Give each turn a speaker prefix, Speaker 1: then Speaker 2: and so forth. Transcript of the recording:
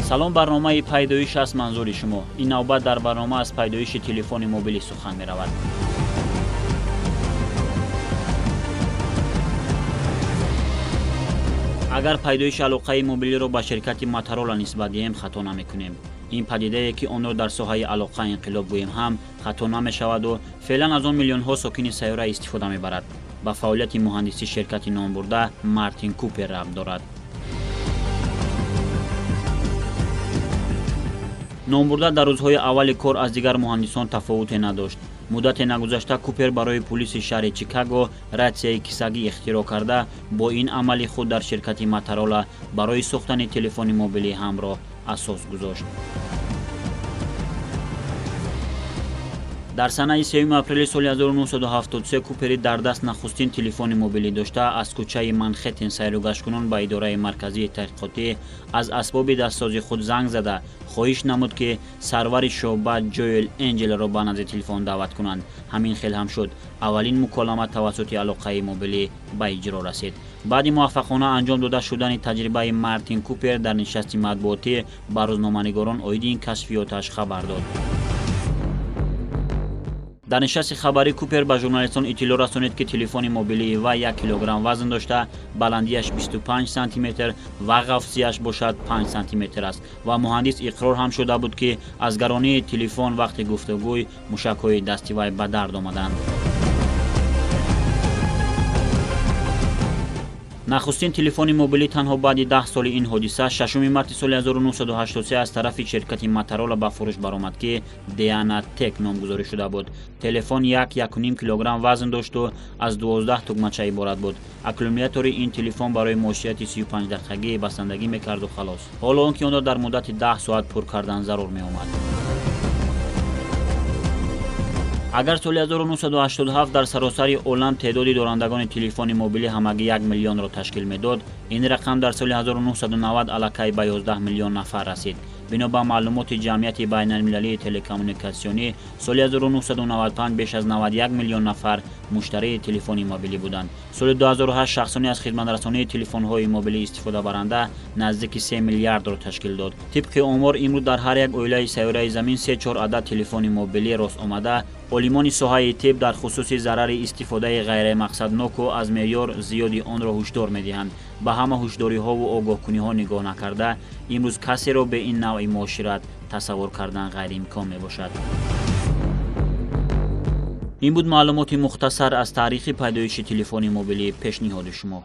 Speaker 1: سلام، برنامه پیدایش از منظور شما. این نوبت در برنامه از پیدایش تلفن موبیلی سخن می رود. اگر پیدایش علاقه موبیلی را به شرکت موتورولا نسبت دهیم خطا نمی کنیم. این پدیده که آن را در ساحه علاقه انقلاب گوییم هم خطا نمی شود و فعلا از آن میلیون ها ساکن سیاره استفاده می برد. به فعالیت مهندسی شرکت نام برده مارتین کوپر ربط دارد. نامبرده در روزهای اول کار از دیگر مهندسان تفاوتی نداشت. مدت نگذشته کوپر برای پلیس شهر چیکاگو رادیوی کیسگی اختراع کرده با این عمل خود در شرکت موتورولا برای ساختن تلفن موبیلی همراه اساس گذاشت. در سنه 3 اپریل سال 1973 کوپر در دست نخستین تلفن موبیلی داشته از کوچه منهتن سیر و گشت کنان به اداره مرکزی تحقیقاتی از اسباب دستساز خود زنگ زده خواهش نمود که سرور شعبه جوئل انجل را به نزد تلفن دعوت کنند. همین خیل هم شد. اولین مکالمه توسط علاقه موبیلی به اجرا رسید. بعد موفقانه انجام داده شدن تجربه مارتین کوپر در نشست مطبوعاتی به روزنامه‌نگاران عید این کشفیاتش خبر داد. در نشست خبری کوپر به ژورنالیستان اطلاع رسانید که تلفن موبیلی و 1 کیلوگرم وزن داشته، بلندیش 25 سانتی متر و قفسیش باشد 5 سانتی متر است و مهندس اقرار هم شده بود که از گرانی تلفن وقت گفتگوی موشک‌های دستی وی به درد آمدند. نخستین تلفن موبیلی تنها بعد 10 سال این حادثه 6 مارس سال 1983 از طرف شرکت موتورولا به فروش برآمد که دیانا تک نامگذاری شده بود. تلفن 1.5 کیلوگرم وزن داشت و از 12 تکمچه عبارت بود. اکومولاتور این تلفن برای ماشیت 35 دقیقه‌ای بسندگی می‌کرد و خلاص. حالا آنکه آن را در مدت 10 ساعت پر کردن ضرور می‌آمد. اگر سال 1987 در سراسر عالم تعداد دارندگان تلفن موبیلی همگی 1 میلیون را تشکیل میداد، این رقم در سال 1990 الکی به 11 میلیون نفر رسید. بنا به معلومات جمعیت بین المللی تلکومونیکاسیونی سال 1995 بیش از 91 میلیون نفر مشتری تلفن موبیلی بودند. سال 2008 شخصانی از خدمترسانی تلفن‌های موبیلی استفاده برنده نزدیک 3 میلیارد را تشکیل داد. طبق آمار امروز در هر یک عائله سیاره زمین 3-4 عدد تلفن موبیلی راست آمده. عالمان ساحه طب در خصوص ضرر استفاده غیر مقصدناک و از معیار زیادی آن را هشدار می‌دهند. به همه هشداری‌ها و آگاه‌کنی‌ها نگاه نکرده امروز کسی را به این نوع معاشرت تصور کردن غیر امکان میباشد. این بود معلومات مختصر از تاریخ پیدایش تلفن موبیلی پیشنهاد شما.